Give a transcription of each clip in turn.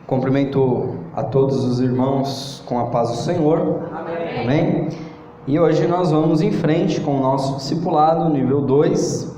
Cumprimento a todos os irmãos com a paz do Senhor. Amém. Amém. E hoje nós vamos em frente com o nosso discipulado, nível 2,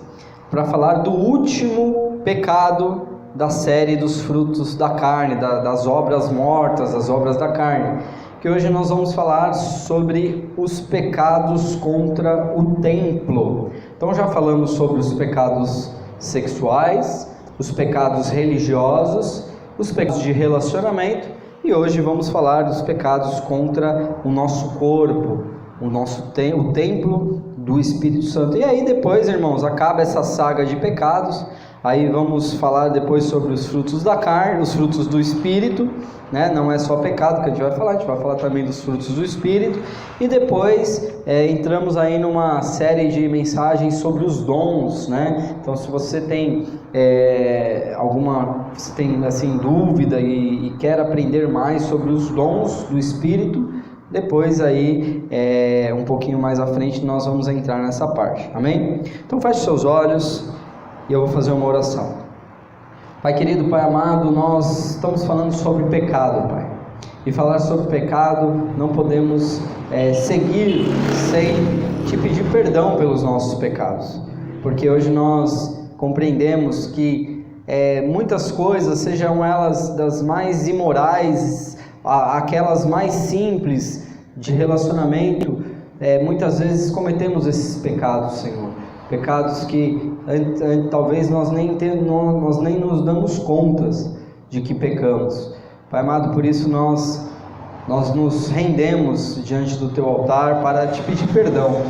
para falar do último pecado da série dos frutos da carne, das obras mortas, das obras da carne. Que hoje nós vamos falar sobre os pecados contra o templo. Então já falamos sobre os pecados sexuais, os pecados religiosos, os pecados de relacionamento, e hoje vamos falar dos pecados contra o nosso corpo, o templo do Espírito Santo. E aí depois, irmãos, acaba essa saga de pecados. Aí vamos falar depois sobre os frutos da carne, os frutos do Espírito, né? Não é só pecado que a gente vai falar também dos frutos do Espírito. E depois entramos aí numa série de mensagens sobre os dons, né? Então, se você tem dúvida e quer aprender mais sobre os dons do Espírito, depois aí, um pouquinho mais à frente, nós vamos entrar nessa parte, amém? Então feche seus olhos e eu vou fazer uma oração. Pai querido, Pai amado, nós estamos falando sobre pecado, Pai. E falar sobre pecado, não podemos seguir sem te pedir perdão pelos nossos pecados. Porque hoje nós compreendemos que muitas coisas, sejam elas das mais imorais, aquelas mais simples de relacionamento, muitas vezes cometemos esses pecados, Senhor. Pecados que talvez nós nem nos damos contas de que pecamos. Pai amado, por isso nós nos rendemos diante do Teu altar para te pedir perdão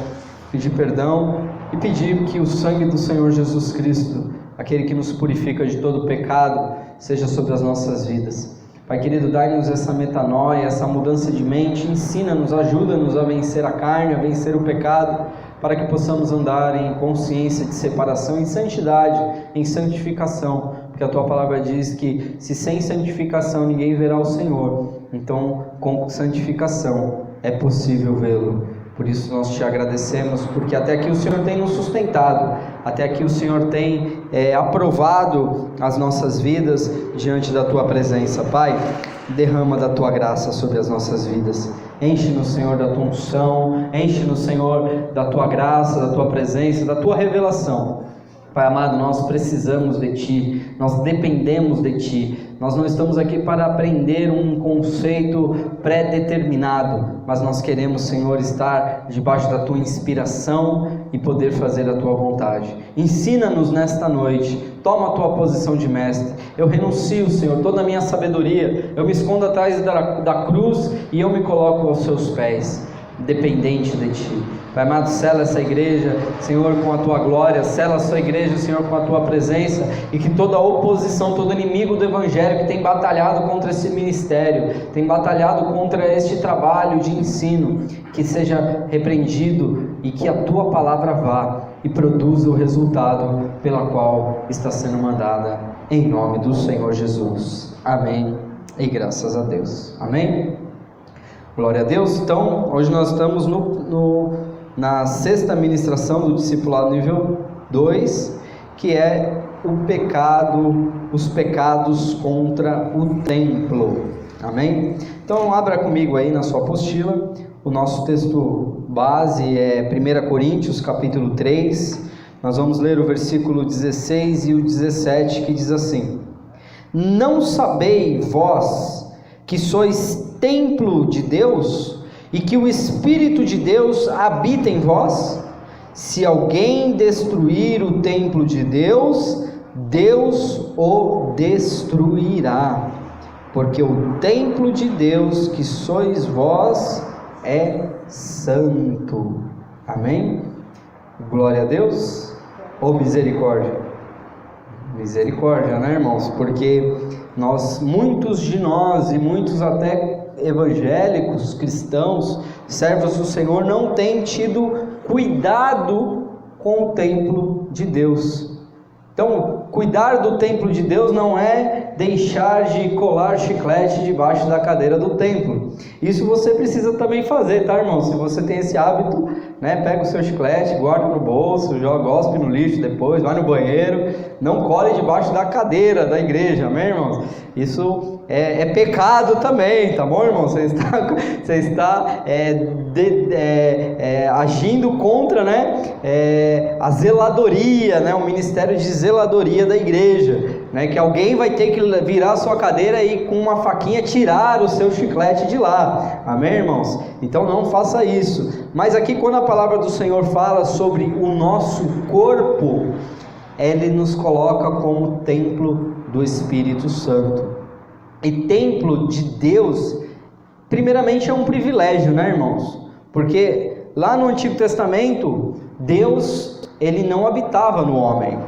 e pedir que o sangue do Senhor Jesus Cristo, aquele que nos purifica de todo pecado, seja sobre as nossas vidas. Pai querido, dai-nos essa metanoia, essa mudança de mente, ensina-nos, ajuda-nos a vencer a carne, a vencer o pecado, para que possamos andar em consciência de separação, em santidade, em santificação, porque a Tua palavra diz que se sem santificação ninguém verá o Senhor, então com santificação é possível vê-lo. Por isso nós te agradecemos, porque até aqui o Senhor tem nos sustentado, até aqui o Senhor tem aprovado as nossas vidas diante da Tua presença. Pai, derrama da Tua graça sobre as nossas vidas. Enche-nos, Senhor, da Tua unção, enche-nos, Senhor, da Tua graça, da Tua presença, da Tua revelação. Pai amado, nós precisamos de Ti, nós dependemos de Ti. Nós não estamos aqui para aprender um conceito pré-determinado, mas nós queremos, Senhor, estar debaixo da Tua inspiração e poder fazer a Tua vontade. Ensina-nos nesta noite, toma a Tua posição de mestre. Eu renuncio, Senhor, toda a minha sabedoria, eu me escondo atrás da cruz e eu me coloco aos Seus pés, dependente de Ti. Pai amado, sela essa igreja, Senhor, com a Tua glória, sela a sua igreja, Senhor, com a Tua presença, e que toda oposição, todo inimigo do Evangelho que tem batalhado contra esse ministério, tem batalhado contra este trabalho de ensino, que seja repreendido e que a Tua palavra vá e produza o resultado pela qual está sendo mandada, em nome do Senhor Jesus. Amém e graças a Deus. Amém? Glória a Deus. Então, hoje nós estamos na sexta ministração do discipulado nível 2, que é os pecados contra o templo. Amém? Então abra comigo aí na sua apostila. O nosso texto base é 1 Coríntios capítulo 3. Nós vamos ler o versículo 16 e o 17, que diz assim: Não sabeis vós que sois templo de Deus, e que o Espírito de Deus habita em vós? Se alguém destruir o templo de Deus, Deus o destruirá, porque o templo de Deus que sois vós é santo. Amém? Glória a Deus. Ou misericórdia? Misericórdia, né, irmãos? Porque muitos de nós e muitos até evangélicos, cristãos, servos do Senhor, não têm tido cuidado com o templo de Deus. Então, cuidar do templo de Deus não é deixar de colar chiclete debaixo da cadeira do templo. Isso você precisa também fazer, tá, irmão? Se você tem esse hábito, né? Pega o seu chiclete, guarda no bolso, joga, gospe no lixo depois, vai no banheiro, não cole debaixo da cadeira da igreja, amém, irmãos? Isso é pecado também, tá bom, irmão? Você está agindo contra, né, a zeladoria, né, o ministério de zeladoria da igreja, né, que alguém vai ter que virar a sua cadeira e com uma faquinha tirar o seu chiclete de lá, amém, irmãos? Então não faça isso. Mas aqui, quando a palavra do Senhor fala sobre o nosso corpo, ele nos coloca como templo do Espírito Santo. E templo de Deus, primeiramente, é um privilégio, né, irmãos? Porque lá no Antigo Testamento, Deus, ele não habitava no homem.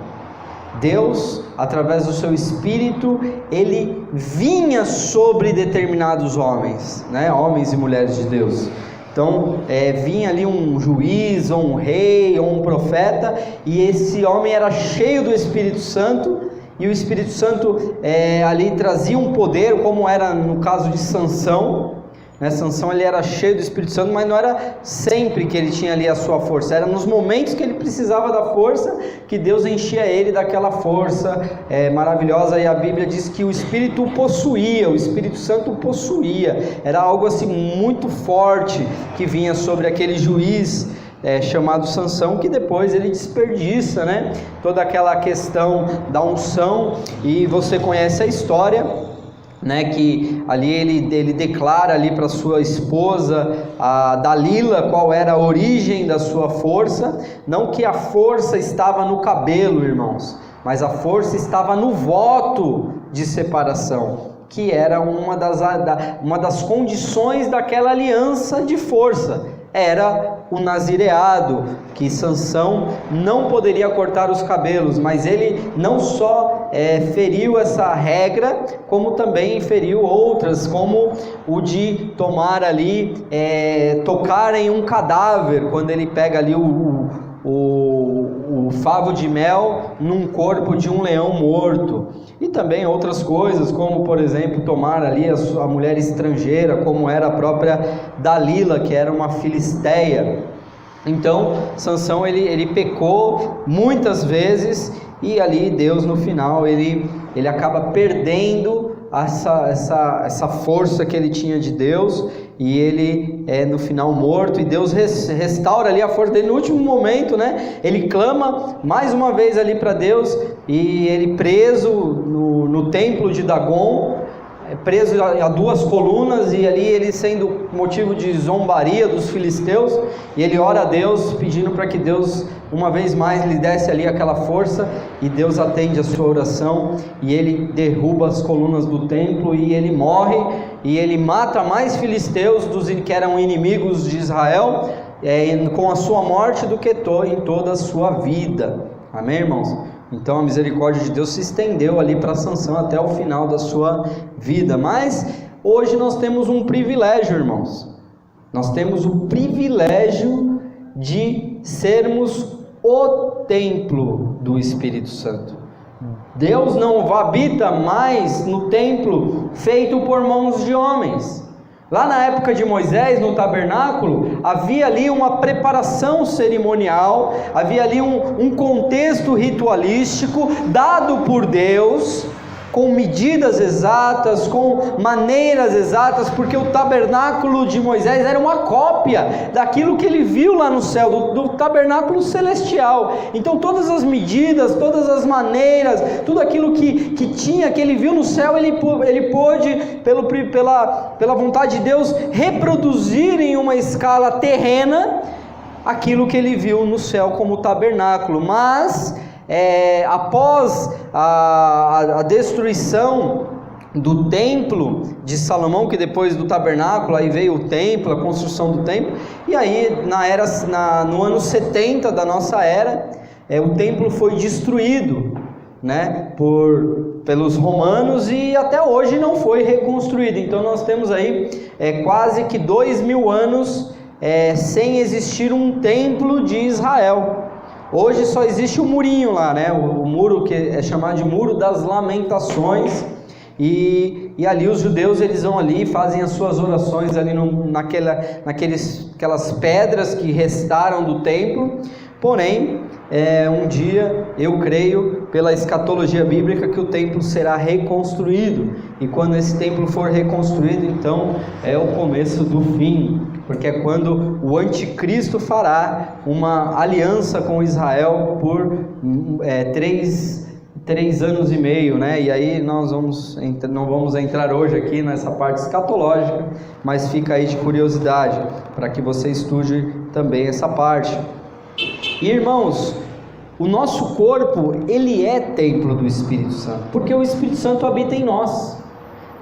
Deus, através do seu Espírito, ele vinha sobre determinados homens, né? Homens e mulheres de Deus. Então, vinha ali um juiz, ou um rei, ou um profeta, e esse homem era cheio do Espírito Santo, e o Espírito Santo ali trazia um poder, como era no caso de Sansão, né? Sansão, ele era cheio do Espírito Santo, mas não era sempre que ele tinha ali a sua força, era nos momentos que ele precisava da força, que Deus enchia ele daquela força maravilhosa, e a Bíblia diz que o Espírito o possuía, o Espírito Santo o possuía, era algo assim muito forte, que vinha sobre aquele juiz, chamado Sansão, que depois ele desperdiça, né, toda aquela questão da unção, e você conhece a história, né, que ali ele declara ali para sua esposa, a Dalila, qual era a origem da sua força. Não que a força estava no cabelo, irmãos, mas a força estava no voto de separação, que era uma das condições daquela aliança de força. Era o nazireado, que Sansão não poderia cortar os cabelos, mas ele não só feriu essa regra, como também feriu outras, como o de tomar ali, tocar em um cadáver, quando ele pega ali o favo de mel num corpo de um leão morto, e também outras coisas, como por exemplo tomar ali a mulher estrangeira, como era a própria Dalila, que era uma filisteia. Então Sansão ele pecou muitas vezes, e ali Deus no final ele acaba perdendo essa força que ele tinha de Deus, e ele é no final morto, e Deus restaura ali a força dele no último momento, né? Ele clama mais uma vez ali para Deus, e ele preso no templo de Dagon, preso a duas colunas, e ali ele sendo motivo de zombaria dos filisteus, e ele ora a Deus pedindo para que Deus uma vez mais lhe desse ali aquela força, e Deus atende a sua oração, e ele derruba as colunas do templo, e ele morre, e ele mata mais filisteus que eram inimigos de Israel, com a sua morte, do que em toda a sua vida. Amém, irmãos? Então a misericórdia de Deus se estendeu ali para Sansão até o final da sua vida. Mas hoje nós temos um privilégio, irmãos. Nós temos o privilégio de sermos o templo do Espírito Santo. Deus não habita mais no templo feito por mãos de homens. Lá na época de Moisés, no tabernáculo, havia ali uma preparação cerimonial, havia ali um contexto ritualístico dado por Deus, com medidas exatas, com maneiras exatas, porque o tabernáculo de Moisés era uma cópia daquilo que ele viu lá no céu, do tabernáculo celestial. Então todas as medidas, todas as maneiras, tudo aquilo que tinha, que ele viu no céu, ele pôde, pela vontade de Deus, reproduzir em uma escala terrena aquilo que ele viu no céu como tabernáculo. Mas após a destruição do templo de Salomão, que depois do tabernáculo, aí veio o templo, a construção do templo, e aí no ano 70 da nossa era, o templo foi destruído, né, pelos romanos, e até hoje não foi reconstruído. Então nós temos aí quase que 2000 anos sem existir um templo de Israel. Hoje só existe o murinho lá, né? O muro que é chamado de Muro das Lamentações, E ali os judeus, eles vão ali, fazem as suas orações ali naquelas pedras que restaram do templo. Porém, um dia, eu creio, pela escatologia bíblica, que o templo será reconstruído. E quando esse templo for reconstruído, então é o começo do fim, porque é quando o anticristo fará uma aliança com Israel por 3 anos e meio, né? E aí nós não vamos entrar hoje aqui nessa parte escatológica, mas fica aí de curiosidade, para que você estude também essa parte. E irmãos, o nosso corpo, ele é templo do Espírito Santo, porque o Espírito Santo habita em nós.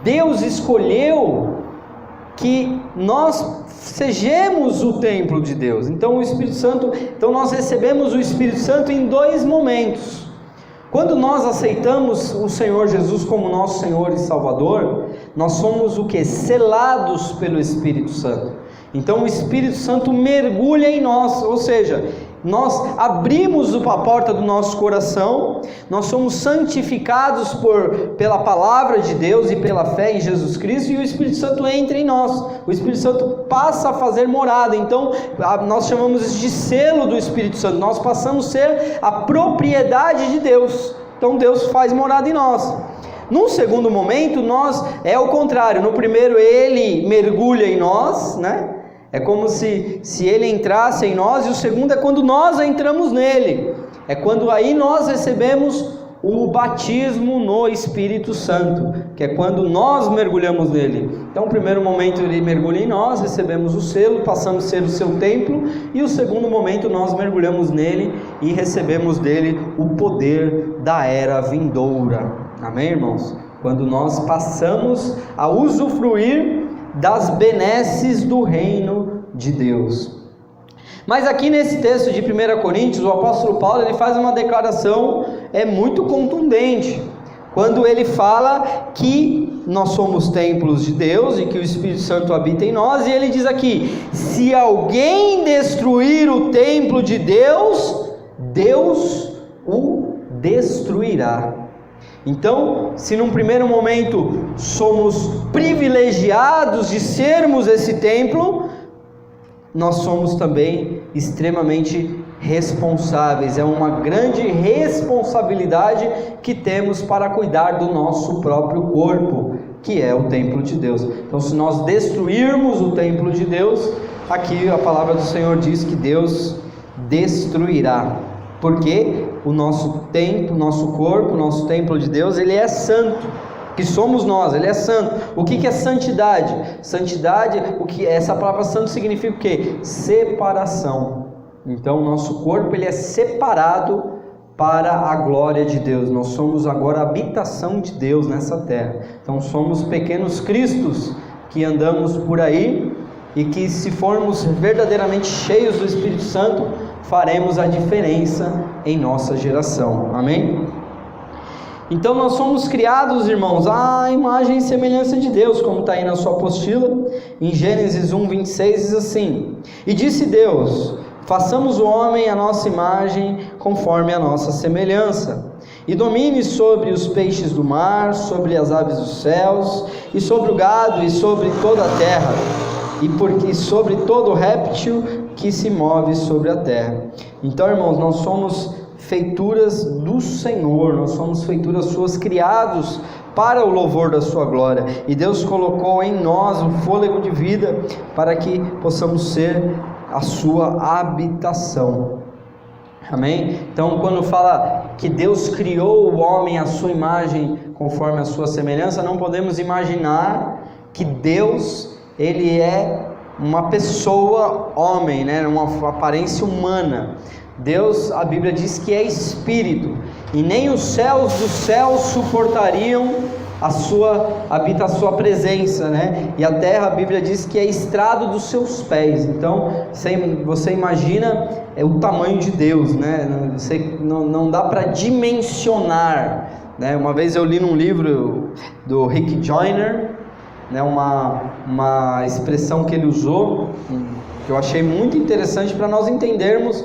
Deus escolheu que nós sejamos o templo de Deus. Então nós recebemos o Espírito Santo em 2 momentos. Quando nós aceitamos o Senhor Jesus como nosso Senhor e Salvador, nós somos o que? Selados pelo Espírito Santo. Então o Espírito Santo mergulha em nós, ou seja, nós abrimos a porta do nosso coração, nós somos santificados pela palavra de Deus e pela fé em Jesus Cristo, e o Espírito Santo entra em nós, o Espírito Santo passa a fazer morada. Então nós chamamos isso de selo do Espírito Santo, nós passamos a ser a propriedade de Deus. Então Deus faz morada em nós. Num segundo momento, é o contrário. No primeiro, Ele mergulha em nós, né? É como se Ele entrasse em nós, e o segundo é quando nós entramos nele. É quando aí nós recebemos o batismo no Espírito Santo, que é quando nós mergulhamos nele. Então, no primeiro momento Ele mergulha em nós, recebemos o selo, passamos a ser o seu templo, e o segundo momento nós mergulhamos nele e recebemos dele o poder da era vindoura. Amém, irmãos? Quando nós passamos a usufruir das benesses do reino de Deus. Mas aqui nesse texto de 1 Coríntios, o apóstolo Paulo, ele faz uma declaração muito contundente, quando ele fala que nós somos templos de Deus e que o Espírito Santo habita em nós, e ele diz aqui: se alguém destruir o templo de Deus, Deus o destruirá. Então, se num primeiro momento somos privilegiados de sermos esse templo, nós somos também extremamente responsáveis. É uma grande responsabilidade que temos para cuidar do nosso próprio corpo, que é o templo de Deus. Então, se nós destruirmos o templo de Deus, aqui a palavra do Senhor diz que Deus destruirá. Porque o nosso templo, nosso corpo, nosso templo de Deus, ele é santo, que somos nós, ele é santo. O que é santidade? Santidade, essa palavra santo significa o quê? Separação. Então o nosso corpo, ele é separado para a glória de Deus. Nós somos agora a habitação de Deus nessa terra. Então somos pequenos cristos que andamos por aí, e que, se formos verdadeiramente cheios do Espírito Santo, faremos a diferença em nossa geração. Amém? Então nós somos criados, irmãos, à imagem e semelhança de Deus, como está aí na sua apostila. Em Gênesis 1:26 diz assim: e disse Deus: façamos o homem à nossa imagem, conforme a nossa semelhança, e domine sobre os peixes do mar, sobre as aves dos céus, e sobre o gado, e sobre toda a terra, e sobre todo réptil que se move sobre a terra. Então, irmãos, nós somos feituras do Senhor, nós somos feituras suas, criados para o louvor da sua glória, e Deus colocou em nós o fôlego de vida para que possamos ser a sua habitação. Amém? Então, quando fala que Deus criou o homem à sua imagem, conforme a sua semelhança, não podemos imaginar que Deus, ele é uma pessoa homem, né? Uma aparência humana. Deus, a Bíblia diz que é espírito, e nem os céus dos céus suportariam a sua presença, né? E a terra, a Bíblia diz que é estrado dos seus pés. Então você imagina o tamanho de Deus, né? Não dá para dimensionar, né? Uma vez eu li num livro do Rick Joyner, né, uma expressão que ele usou, que eu achei muito interessante para nós entendermos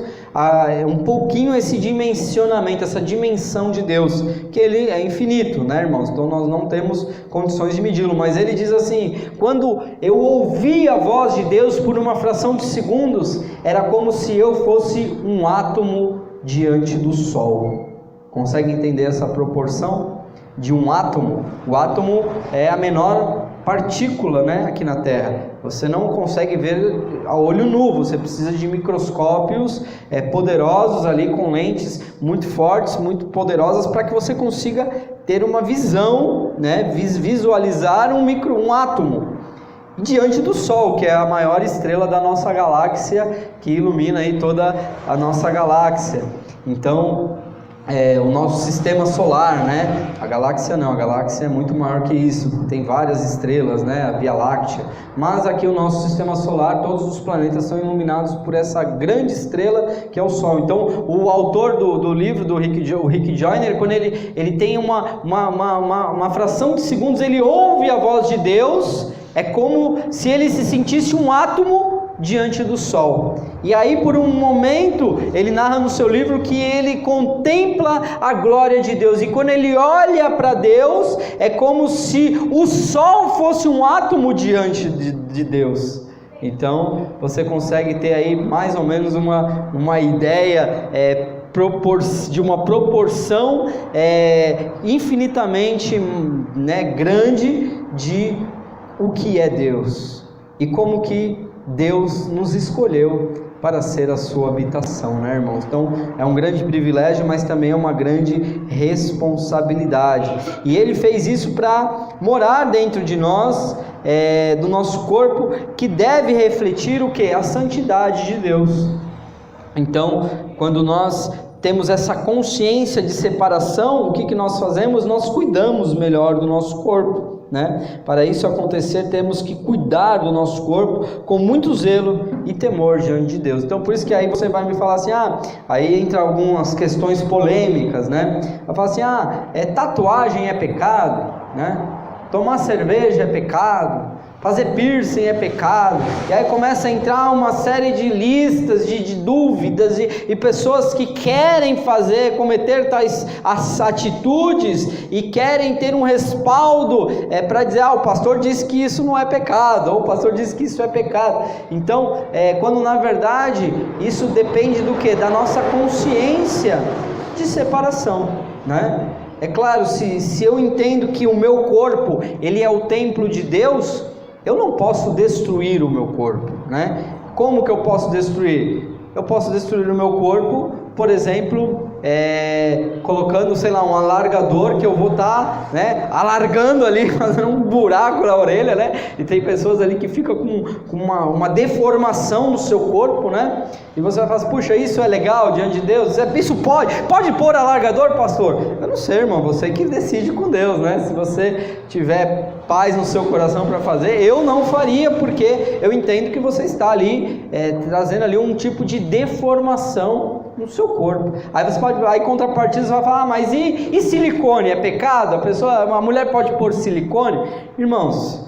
um pouquinho esse dimensionamento, essa dimensão de Deus, que ele é infinito, né, irmãos? Então nós não temos condições de medi-lo, mas ele diz assim: quando eu ouvi a voz de Deus por uma fração de segundos, era como se eu fosse um átomo diante do Sol. Consegue entender essa proporção de um átomo? O átomo é a menor partícula, né, aqui na Terra. Você não consegue ver a olho nu, você precisa de microscópios poderosos ali, com lentes muito fortes, muito poderosas, para que você consiga ter uma visão, né, visualizar um átomo diante do Sol, que é a maior estrela da nossa galáxia, que ilumina aí toda a nossa galáxia. Então, o nosso sistema solar, né? A galáxia não, a galáxia é muito maior que isso, tem várias estrelas, né? A Via Láctea, mas aqui o nosso sistema solar, todos os planetas são iluminados por essa grande estrela que é o Sol. Então, o autor do livro, o Rick Joyner, quando ele tem uma fração de segundos, ele ouve a voz de Deus, é como se ele se sentisse um átomo diante do Sol. E aí, por um momento, ele narra no seu livro que ele contempla a glória de Deus, e quando ele olha para Deus, é como se o Sol fosse um átomo diante de Deus. Então, você consegue ter aí mais ou menos uma ideia de uma proporção infinitamente, né, grande de o que é Deus e como que Deus nos escolheu para ser a sua habitação, né, irmãos? Então é um grande privilégio, mas também é uma grande responsabilidade, e Ele fez isso para morar dentro de nós, do nosso corpo, que deve refletir o que? A santidade de Deus. Então, quando nós temos essa consciência de separação, o que nós fazemos? Nós cuidamos melhor do nosso corpo, né? Para isso acontecer, temos que cuidar do nosso corpo com muito zelo e temor diante de Deus. Então, por isso que aí você vai me falar assim, aí entra algumas questões polêmicas, né? Vai falar assim, tatuagem é pecado, né? Tomar cerveja é pecado, fazer piercing é pecado, e aí começa a entrar uma série de listas de dúvidas e pessoas que querem cometer tais atitudes e querem ter um respaldo para dizer, o pastor disse que isso não é pecado, ou o pastor disse que isso é pecado. Então, quando na verdade isso depende do que? Da nossa consciência de separação, né? É claro, se eu entendo que o meu corpo, ele é o templo de Deus, eu não posso destruir o meu corpo, né? Como que eu posso destruir? Eu posso destruir o meu corpo, por exemplo, colocando, sei lá, um alargador que eu vou estar, né, alargando ali, fazendo um buraco na orelha, né? E tem pessoas ali que ficam com uma deformação no seu corpo, né? E você vai falar assim, puxa, isso é legal diante de Deus? Isso pode pôr alargador, pastor? Eu não sei, irmão, você que decide com Deus, né? Se você tiver paz no seu coração para fazer, eu não faria, porque eu entendo que você está ali trazendo ali um tipo de deformação no seu corpo. Aí contrapartida você vai falar, mas e silicone, é pecado? A mulher pode pôr silicone? Irmãos,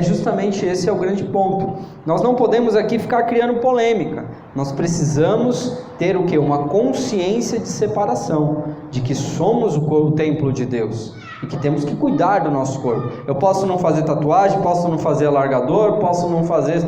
justamente esse é o grande ponto. Nós não podemos aqui ficar criando polêmica. Nós precisamos ter o quê? Uma consciência de separação, de que somos o templo de Deus e que temos que cuidar do nosso corpo. Eu posso não fazer tatuagem, posso não fazer alargador, posso não fazer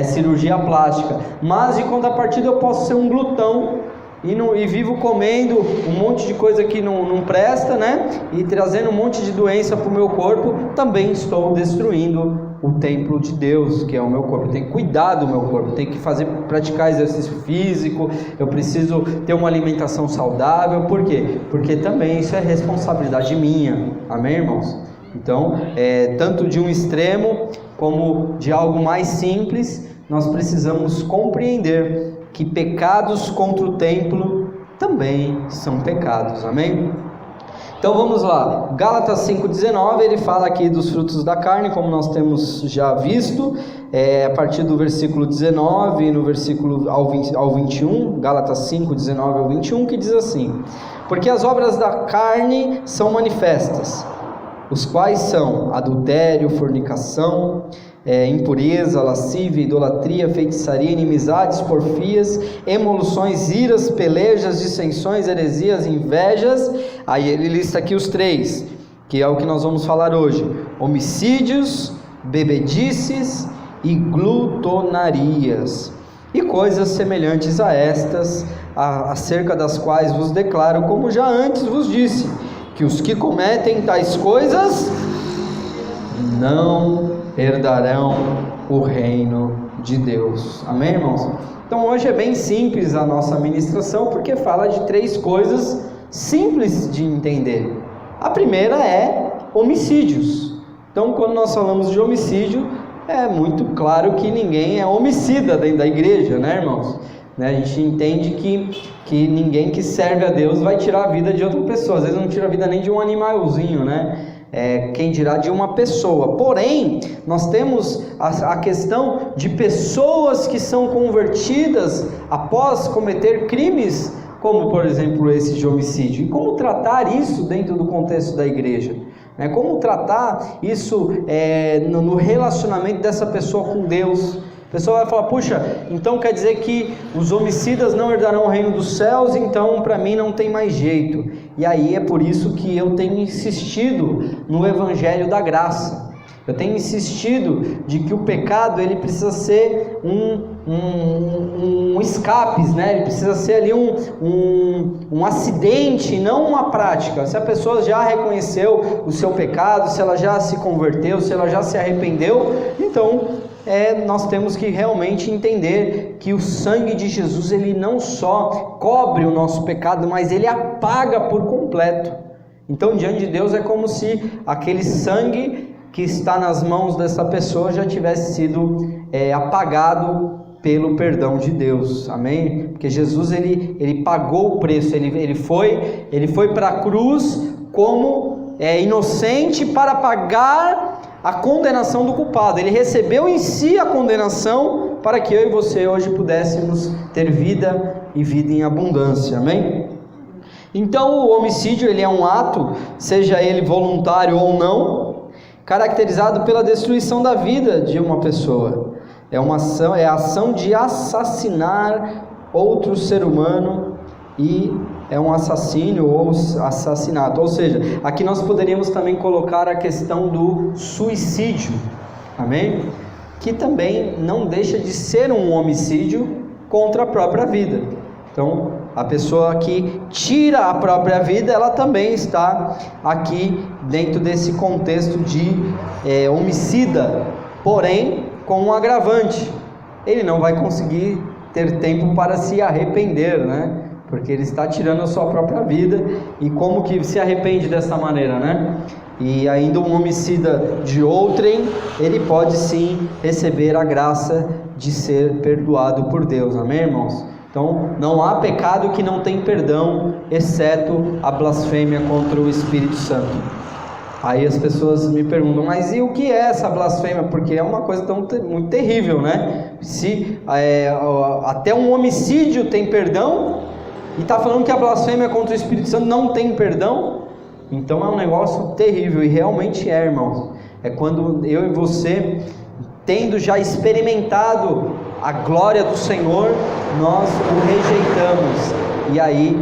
cirurgia plástica, mas de contrapartida eu posso ser um glutão e vivo comendo um monte de coisa que não presta, né? E trazendo um monte de doença para o meu corpo. Também estou destruindo o templo de Deus, que é o meu corpo. Eu tenho que cuidar do meu corpo, tenho que praticar exercício físico, eu preciso ter uma alimentação saudável. Por quê? Porque também isso é responsabilidade minha, amém, irmãos? Então, tanto de um extremo como de algo mais simples, nós precisamos compreender que pecados contra o templo também são pecados, amém? Então vamos lá, Gálatas 5,19, ele fala aqui dos frutos da carne, como nós temos já visto, a partir do versículo 19, no versículo ao 21, Gálatas 5, 19 ao 21, que diz assim: porque as obras da carne são manifestas, os quais são adultério, fornicação, impureza, lascívia, idolatria, feitiçaria, inimizades, porfias, emoluções, iras, pelejas, dissensões, heresias, invejas. Aí ele lista aqui os 3, que é o que nós vamos falar hoje: homicídios, bebedices e glutonarias, e coisas semelhantes a estas, acerca das quais vos declaro, como já antes vos disse, que os que cometem tais coisas não herdarão o reino de Deus. Amém, irmãos? Então hoje é bem simples a nossa ministração, porque fala de 3 coisas simples de entender. A primeira é homicídios. Então, quando nós falamos de homicídio, é muito claro que ninguém é homicida dentro da igreja, né, irmãos? A gente entende que ninguém que serve a Deus vai tirar a vida de outra pessoa. Às vezes não tira a vida nem de um animalzinho, né? Quem dirá de uma pessoa. Porém, nós temos a questão de pessoas que são convertidas após cometer crimes, como por exemplo esse de homicídio. E como tratar isso dentro do contexto da igreja? Como tratar isso no relacionamento dessa pessoa com Deus? A pessoa vai falar: puxa, então quer dizer que os homicidas não herdarão o reino dos céus, então para mim não tem mais jeito. E aí é por isso que eu tenho insistido no evangelho da graça. Eu tenho insistido de que o pecado ele precisa ser um escape, né? Ele precisa ser ali um acidente, não uma prática. Se a pessoa já reconheceu o seu pecado, se ela já se converteu, se ela já se arrependeu, então nós temos que realmente entender que o sangue de Jesus ele não só cobre o nosso pecado, mas ele apaga por completo. Então diante de Deus é como se aquele sangue que está nas mãos dessa pessoa já tivesse sido apagado pelo perdão de Deus, amém? Porque Jesus ele pagou o preço, ele foi para a cruz como inocente para pagar a condenação do culpado. Ele recebeu em si a condenação para que eu e você hoje pudéssemos ter vida e vida em abundância, amém? Então o homicídio ele é um ato, seja ele voluntário ou não, caracterizado pela destruição da vida de uma pessoa. É a ação de assassinar outro ser humano, e é um assassínio ou assassinato. Ou seja, aqui nós poderíamos também colocar a questão do suicídio, amém? Que também não deixa de ser um homicídio contra a própria vida. Então, a pessoa que tira a própria vida, ela também está aqui dentro desse contexto de homicida, porém com um agravante: ele não vai conseguir ter tempo para se arrepender, né? Porque ele está tirando a sua própria vida. E como que se arrepende dessa maneira, né? E ainda um homicida de outrem, ele pode sim receber a graça de ser perdoado por Deus, amém, irmãos? Então, não há pecado que não tem perdão, exceto a blasfêmia contra o Espírito Santo. Aí as pessoas me perguntam: mas e o que é essa blasfêmia? Porque é uma coisa muito terrível, né? Se até um homicídio tem perdão, e está falando que a blasfêmia contra o Espírito Santo não tem perdão, então é um negócio terrível. E realmente irmãos, é quando eu e você, tendo já experimentado a glória do Senhor, nós o rejeitamos. E aí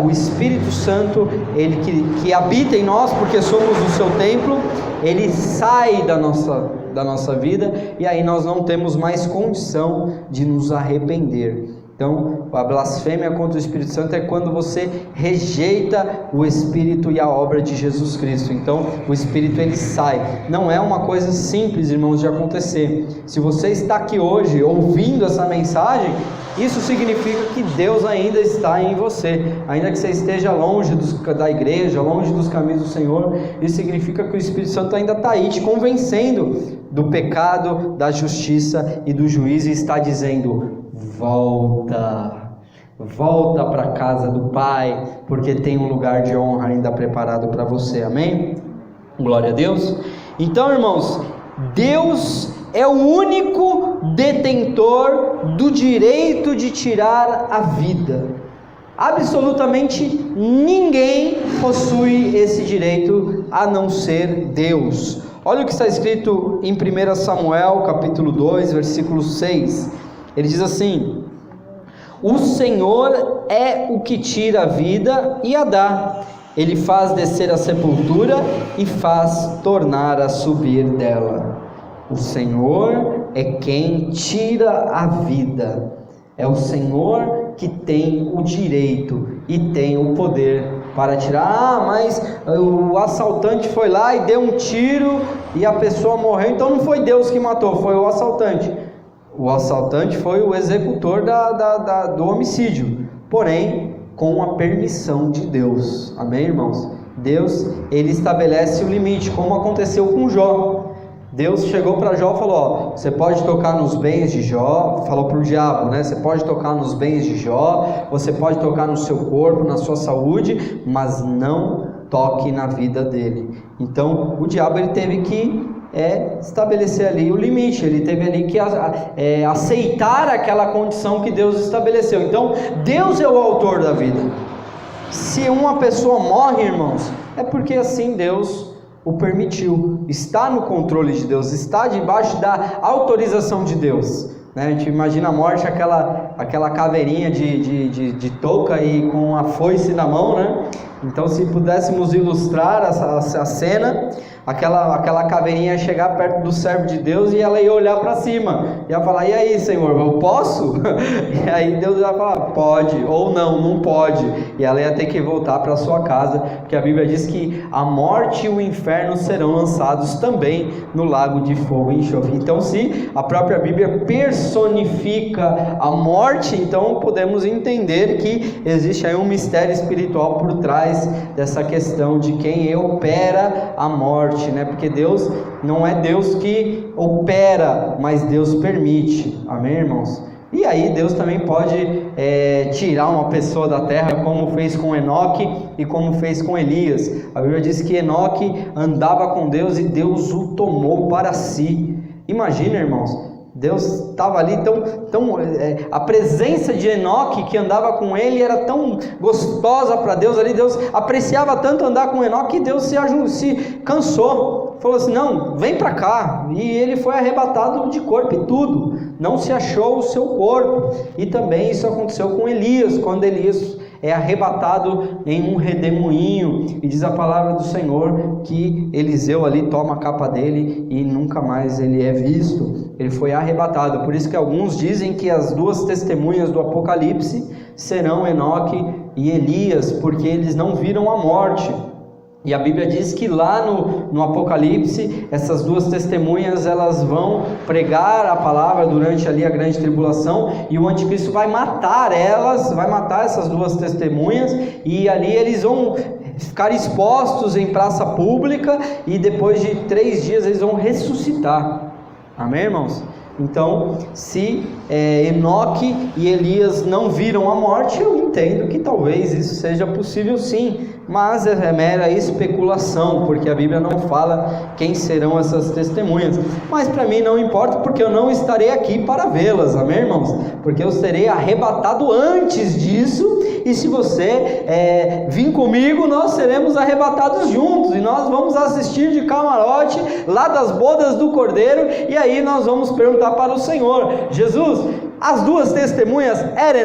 o Espírito Santo, ele que habita em nós, porque somos o seu templo, ele sai da nossa vida, e aí nós não temos mais condição de nos arrepender. Então, a blasfêmia contra o Espírito Santo é quando você rejeita o Espírito e a obra de Jesus Cristo. Então, o Espírito ele sai. Não é uma coisa simples, irmãos, de acontecer. Se você está aqui hoje ouvindo essa mensagem, isso significa que Deus ainda está em você. Ainda que você esteja longe da igreja, longe dos caminhos do Senhor, isso significa que o Espírito Santo ainda está aí te convencendo do pecado, da justiça e do juízo, e está dizendo: volta para a casa do Pai, porque tem um lugar de honra ainda preparado para você, amém? Glória a Deus. Então, irmãos, Deus é o único detentor do direito de tirar a vida. Absolutamente ninguém possui esse direito a não ser Deus. Olha o que está escrito em 1 Samuel, capítulo 2, versículo 6. Ele diz assim: o Senhor é o que tira a vida e a dá. Ele faz descer a sepultura e faz tornar a subir dela. O Senhor é quem tira a vida. É o Senhor que tem o direito e tem o poder para tirar. Mas o assaltante foi lá e deu um tiro e a pessoa morreu, então não foi Deus que matou, foi o assaltante. O assaltante foi o executor do homicídio, porém com a permissão de Deus. Amém, irmãos? Deus, ele estabelece o limite, como aconteceu com Jó. Deus chegou para Jó e falou: ó, você pode tocar nos bens de Jó, falou para o diabo, né? Você pode tocar nos bens de Jó, você pode tocar no seu corpo, na sua saúde, mas não toque na vida dele. Então o diabo, ele teve que estabelecer ali o limite, ele teve ali que aceitar aquela condição que Deus estabeleceu. Então Deus é o autor da vida. Se uma pessoa morre, irmãos, é porque assim Deus o permitiu, está no controle de Deus, está debaixo da autorização de Deus, né? A gente imagina a morte, aquela caveirinha de touca e com a foice na mão, né? Então, se pudéssemos ilustrar a cena, aquela caveirinha ia chegar perto do servo de Deus e ela ia olhar para cima, ia falar: e aí, Senhor, eu posso? E aí Deus ia falar: pode, ou não pode, e ela ia ter que voltar para sua casa, porque a Bíblia diz que a morte e o inferno serão lançados também no lago de fogo e enxofre. Então, se a própria Bíblia personifica a morte, então podemos entender que existe aí um mistério espiritual por trás dessa questão de quem opera a morte, né? Porque Deus não é Deus que opera, mas Deus permite. Amém, irmãos? E aí Deus também pode tirar uma pessoa da terra, como fez com Enoque e como fez com Elias. A Bíblia diz que Enoque andava com Deus e Deus o tomou para si. Imagina, irmãos, Deus estava ali a presença de Enoque, que andava com ele, era tão gostosa para Deus ali. Deus apreciava tanto andar com Enoque que Deus se cansou, falou assim: não, vem para cá. E ele foi arrebatado de corpo e tudo, não se achou o seu corpo. E também isso aconteceu com Elias, quando Elias é arrebatado em um redemoinho, e diz a palavra do Senhor que Eliseu ali toma a capa dele e nunca mais ele é visto. Ele foi arrebatado. Por isso que alguns dizem que as duas testemunhas do Apocalipse serão Enoque e Elias, porque eles não viram a morte. E a Bíblia diz que lá no Apocalipse, essas duas testemunhas, elas vão pregar a palavra durante ali a grande tribulação, e o anticristo vai matar essas duas testemunhas, e ali eles vão ficar expostos em praça pública, e depois de 3 dias eles vão ressuscitar. Amém, irmãos? Então, se Enoque e Elias não viram a morte, eu entendo que talvez isso seja possível sim, mas é mera especulação, porque a Bíblia não fala quem serão essas testemunhas. Mas para mim não importa, porque eu não estarei aqui para vê-las, amém, irmãos? Porque eu serei arrebatado antes disso, e se você vir comigo, nós seremos arrebatados juntos, e nós vamos assistir de camarote lá das bodas do Cordeiro, e aí nós vamos perguntar para o Senhor: Jesus, as duas testemunhas eram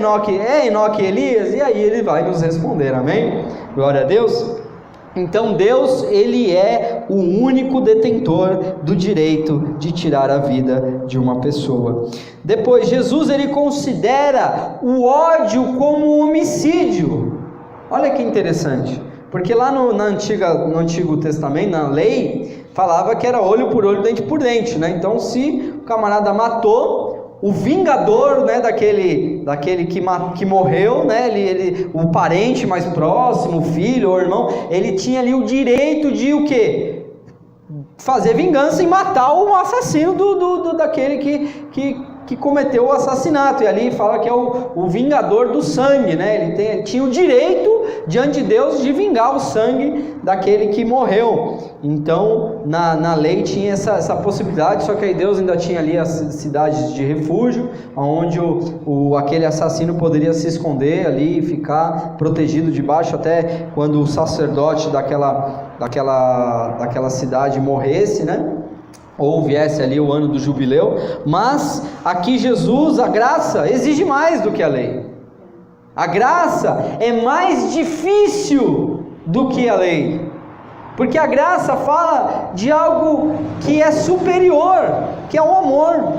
Enoque e Elias? E aí ele vai nos responder, amém? Glória a Deus. Então Deus, ele é o único detentor do direito de tirar a vida de uma pessoa. Depois, Jesus, ele considera o ódio como homicídio. Olha que interessante, porque lá no Antigo Testamento, na lei, falava que era olho por olho, dente por dente, né? Então, se o camarada matou, o vingador, né, daquele que morreu, né, o parente mais próximo, o filho ou irmão, ele tinha ali o direito de o quê? Fazer vingança e matar o assassino daquele que cometeu o assassinato. E ali fala que é o vingador do sangue, né? Ele tinha o direito diante de Deus de vingar o sangue daquele que morreu. Então na lei tinha essa possibilidade, só que aí Deus ainda tinha ali as cidades de refúgio, onde aquele assassino poderia se esconder ali e ficar protegido debaixo, até quando o sacerdote daquela daquela cidade morresse, né? Ou viesse ali o ano do jubileu. Mas aqui Jesus, a graça, exige mais do que a lei. A graça é mais difícil do que a lei, porque a graça fala de algo que é superior, que é o amor.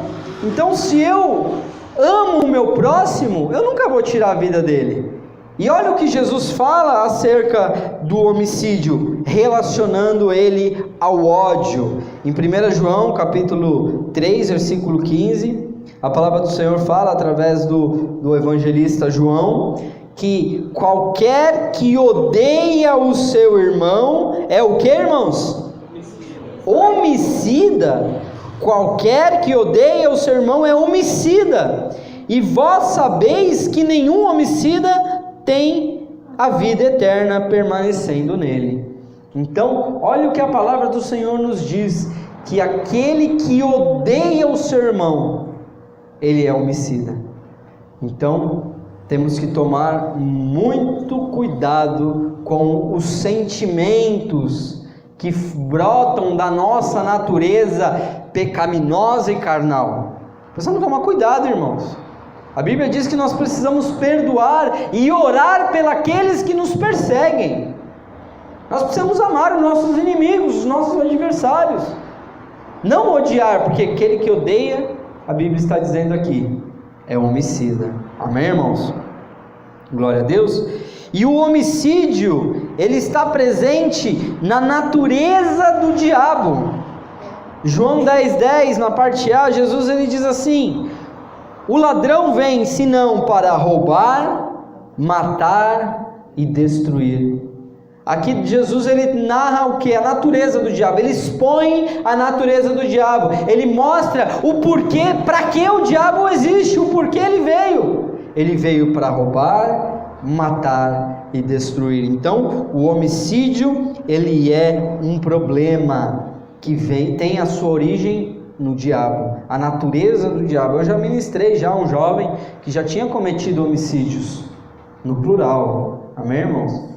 Então, se eu amo o meu próximo, eu nunca vou tirar a vida dele. E olha o que Jesus fala acerca do homicídio, relacionando ele ao ódio. Em 1 João capítulo 3, versículo 15, a palavra do Senhor fala através do evangelista João, que qualquer que odeia o seu irmão, é o que, irmãos? Homicida. Qualquer que odeia o seu irmão é homicida. E vós sabeis que nenhum homicida tem a vida eterna permanecendo nele. Então, olha o que a palavra do Senhor nos diz, que aquele que odeia o seu irmão, ele é homicida. Então, temos que tomar muito cuidado com os sentimentos que brotam da nossa natureza pecaminosa e carnal. Precisamos tomar cuidado, irmãos. A Bíblia diz que nós precisamos perdoar e orar pelos que nos perseguem. Nós precisamos amar os nossos inimigos, os nossos adversários. Não odiar, porque aquele que odeia, a Bíblia está dizendo aqui, é homicida. Amém, irmãos? Glória a Deus. E o homicídio, ele está presente na natureza do diabo. João 10:10, na parte A, Jesus ele diz assim: o ladrão vem senão para roubar, matar e destruir. Aqui Jesus ele narra o que? A natureza do diabo. Ele expõe a natureza do diabo. Ele mostra o porquê, para que o diabo existe, o porquê ele veio. Ele veio para roubar, matar e destruir. Então, o homicídio ele é um problema que tem a sua origem no diabo, a natureza do diabo. Eu já ministrei um jovem que já tinha cometido homicídios, no plural, amém, irmãos?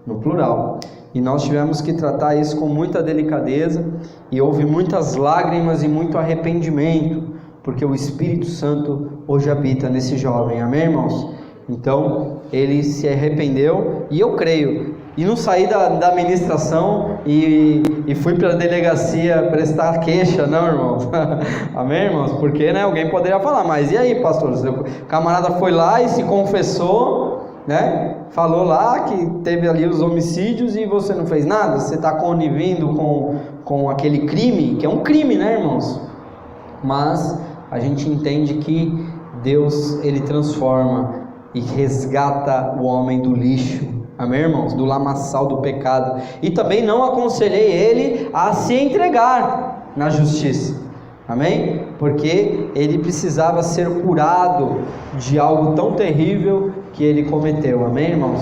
No plural, e nós tivemos que tratar isso com muita delicadeza, e houve muitas lágrimas e muito arrependimento, porque o Espírito Santo hoje habita nesse jovem, amém, irmãos? Então, ele se arrependeu, e eu creio, e não saí da ministração e fui para a delegacia prestar queixa, não, irmãos? Amém, irmãos? Porque, né, alguém poderia falar, mas e aí, pastor? O camarada foi lá e se confessou, né? Falou lá que teve ali os homicídios e você não fez nada? Você está conivendo com aquele crime, que é um crime, né, irmãos? Mas a gente entende que Deus, ele transforma e resgata o homem do lixo, amém, irmãos? Do lamaçal do pecado. E também não aconselhei ele a se entregar na justiça, amém? Porque ele precisava ser curado de algo tão terrível que ele cometeu, amém, irmãos?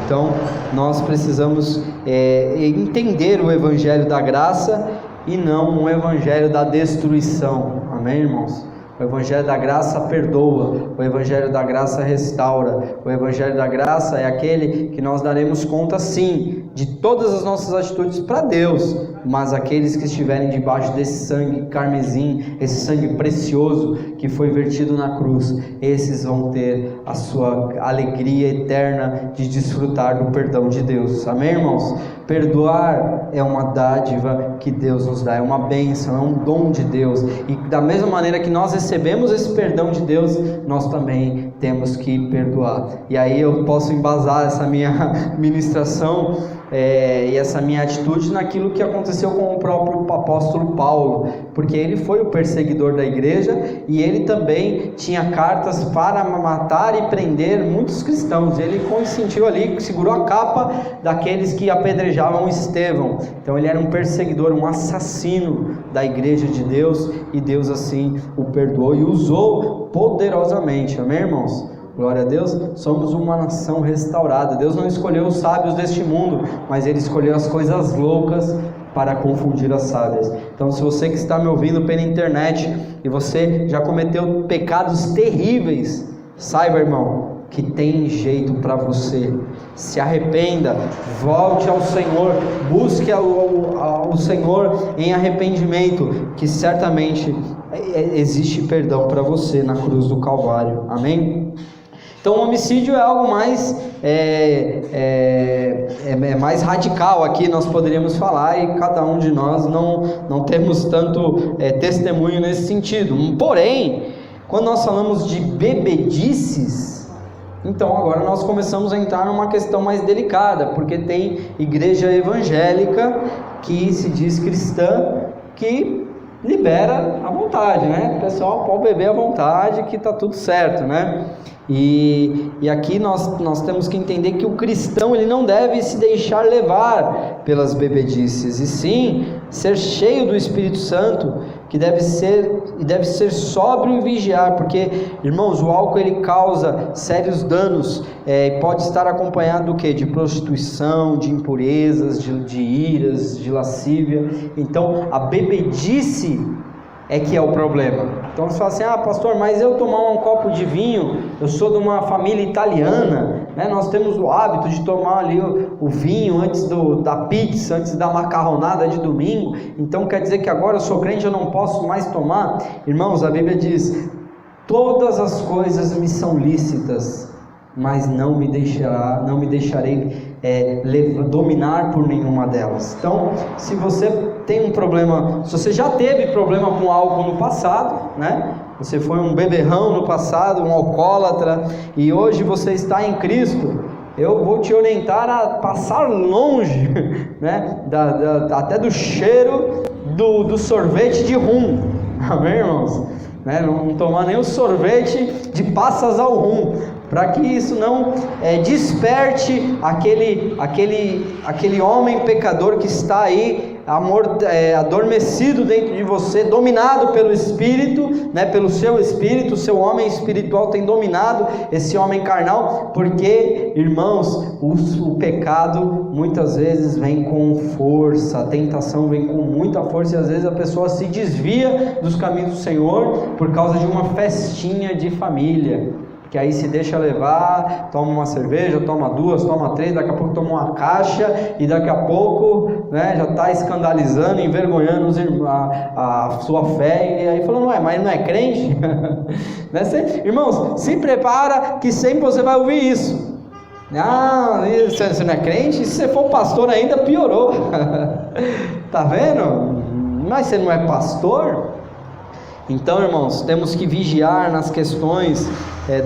Então nós precisamos entender o evangelho da graça e não o evangelho da destruição, amém, irmãos? O evangelho da graça perdoa, o evangelho da graça restaura, o evangelho da graça é aquele que nós daremos conta sim, de todas as nossas atitudes para Deus, mas aqueles que estiverem debaixo desse sangue carmesim, esse sangue precioso que foi vertido na cruz, esses vão ter a sua alegria eterna de desfrutar do perdão de Deus, amém, irmãos? Perdoar é uma dádiva que Deus nos dá, é uma bênção, é um dom de Deus, e da mesma maneira que nós recebemos esse perdão de Deus, nós também temos que perdoar. E aí eu posso embasar essa minha ministração e essa minha atitude naquilo que aconteceu com o próprio apóstolo Paulo, porque ele foi o perseguidor da igreja e ele também tinha cartas para matar e prender muitos cristãos. Ele consentiu ali, segurou a capa daqueles que apedrejavam Estevão. Então ele era um perseguidor, um assassino da igreja de Deus, e Deus assim o perdoou e usou poderosamente, amém, irmãos? Glória a Deus. Somos uma nação restaurada. Deus não escolheu os sábios deste mundo, mas Ele escolheu as coisas loucas para confundir as sábias. Então, se você que está me ouvindo pela internet e você já cometeu pecados terríveis, saiba, irmão, que tem jeito para você. Se arrependa, volte ao Senhor, busque ao Senhor em arrependimento, que certamente existe perdão para você na cruz do Calvário. Amém? Então o homicídio é algo mais mais radical aqui, nós poderíamos falar, e cada um de nós não temos tanto testemunho nesse sentido. Porém, quando nós falamos de bebedices, então agora nós começamos a entrar numa questão mais delicada, porque tem igreja evangélica que se diz cristã, que libera à vontade, né? O pessoal pode beber à vontade, que está tudo certo, né? E aqui nós temos que entender que o cristão, ele não deve se deixar levar pelas bebedices, e sim ser cheio do Espírito Santo, que deve ser sóbrio e vigiar, porque, irmãos, o álcool ele causa sérios danos, pode estar acompanhado do quê? De prostituição, de impurezas, de iras, de lascívia. Então a bebedice é que é o problema. Então você fala assim: ah, pastor, mas eu tomar um copo de vinho, eu sou de uma família italiana, né? Nós temos o hábito de tomar ali o vinho antes da pizza, antes da macarronada de domingo, então quer dizer que agora eu sou crente, eu não posso mais tomar? Irmãos, a Bíblia diz: todas as coisas me são lícitas, mas não me deixarei dominar por nenhuma delas. Então, se você tem um problema, se você já teve problema com álcool no passado, né? Você foi um beberrão no passado, um alcoólatra, e hoje você está em Cristo, eu vou te orientar a passar longe, né? Até do cheiro do sorvete de rum. Amém, irmãos? Né? Não tomar nem o sorvete de passas ao rum, para que isso não desperte aquele homem pecador que está aí adormecido dentro de você, dominado pelo Espírito, né, pelo seu Espírito. O seu homem espiritual tem dominado esse homem carnal, porque, irmãos, o pecado muitas vezes vem com força, a tentação vem com muita força, e às vezes a pessoa se desvia dos caminhos do Senhor por causa de uma festinha de família, que aí se deixa levar, toma uma cerveja, toma duas, toma três, daqui a pouco toma uma caixa, e daqui a pouco, né, já está escandalizando, envergonhando a sua fé, e aí falando: ué, mas não é crente? Né? Irmãos, se prepara, que sempre você vai ouvir isso. Ah, você não é crente? Se você for pastor ainda, piorou. Tá vendo? Mas você não é pastor? Então, irmãos, temos que vigiar nas questões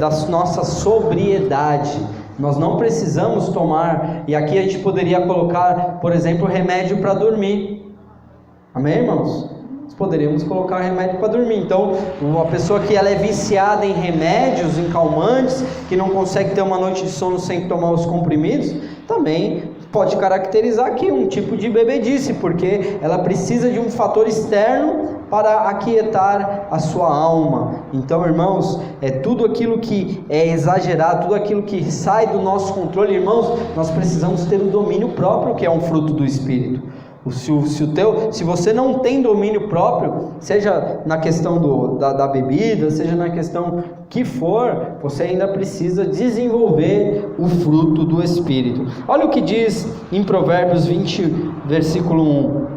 da nossa sobriedade. Nós não precisamos tomar, e aqui a gente poderia colocar, por exemplo, remédio para dormir. Amém, irmãos? Nós poderíamos colocar remédio para dormir. Então, uma pessoa que ela é viciada em remédios, em calmantes, que não consegue ter uma noite de sono sem tomar os comprimidos, também pode caracterizar aqui um tipo de bebedice, porque ela precisa de um fator externo para aquietar a sua alma. Então, irmãos, tudo aquilo que é exagerado, tudo aquilo que sai do nosso controle, irmãos, nós precisamos ter o domínio próprio, que é um fruto do Espírito. Se você não tem domínio próprio, seja na questão da bebida, seja na questão que for, você ainda precisa desenvolver o fruto do Espírito. Olha o que diz em Provérbios 20, versículo 1.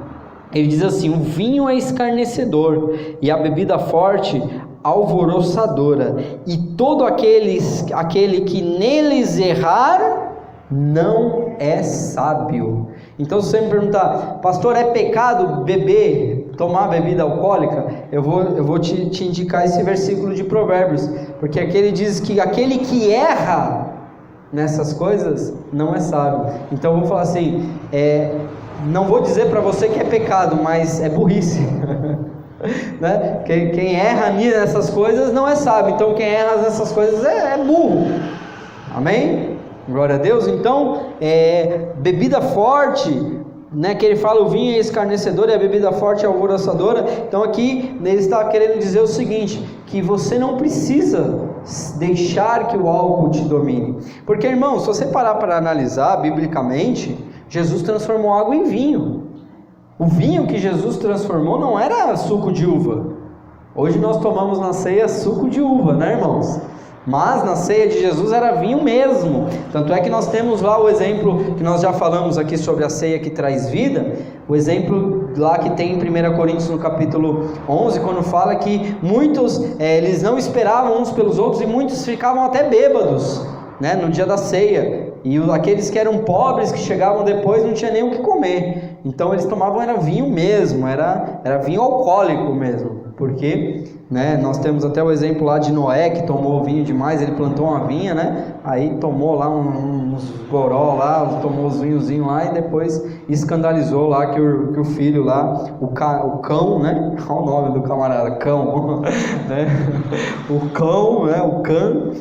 Ele diz assim: o vinho é escarnecedor, e a bebida forte alvoroçadora, e todo aquele que neles errar não é sábio. Então, se você me perguntar: pastor, é pecado beber, tomar bebida alcoólica? Eu vou te indicar esse versículo de Provérbios, porque aqui ele diz que aquele que erra nessas coisas não é sábio. Então eu vou falar assim, não vou dizer para você que é pecado, mas é burrice. Né? Quem erra nessas coisas não é sábio, então quem erra nessas coisas é burro. Amém? Glória a Deus. Então, bebida forte, né, que ele fala, o vinho é escarnecedor e a bebida forte é alvoroçadora. Então aqui ele está querendo dizer o seguinte, que você não precisa deixar que o álcool te domine, porque, irmão, se você parar para analisar biblicamente, Jesus transformou água em vinho. O vinho que Jesus transformou não era suco de uva. Hoje nós tomamos na ceia suco de uva, né, irmãos? Mas na ceia de Jesus era vinho mesmo. Tanto é que nós temos lá o exemplo que nós já falamos aqui sobre a ceia que traz vida. O exemplo lá que tem em 1 Coríntios no capítulo 11, quando fala que muitos, eles não esperavam uns pelos outros e muitos ficavam até bêbados, né, no dia da ceia. E aqueles que eram pobres, que chegavam depois, não tinha nem o que comer. Então eles tomavam, era vinho mesmo, era vinho alcoólico mesmo. Porque, né, nós temos até o exemplo lá de Noé, que tomou vinho demais, ele plantou uma vinha, né, aí tomou lá uns goró lá, tomou os vinhozinhos lá e depois escandalizou lá que o filho lá, o cão, né, olha o nome do camarada, cão, né, o cão, né, o cão,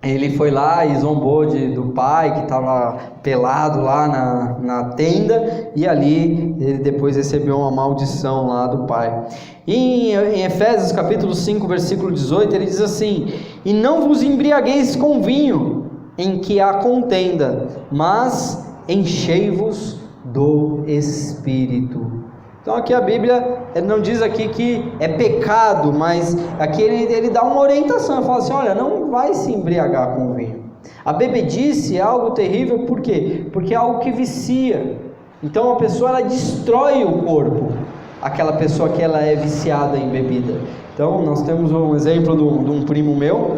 ele foi lá e zombou do pai que estava pelado lá na tenda, e ali ele depois recebeu uma maldição lá do pai. E em Efésios capítulo 5, versículo 18, ele diz assim: e não vos embriagueis com vinho, em que há contenda, mas enchei-vos do Espírito. Então aqui a Bíblia, ele não diz aqui que é pecado, mas aqui ele dá uma orientação, ele fala assim: olha, não vai se embriagar com vinho. A bebedice é algo terrível, por quê? Porque é algo que vicia. Então a pessoa, ela destrói o corpo, aquela pessoa que ela é viciada em bebida. Então nós temos um exemplo de um primo meu,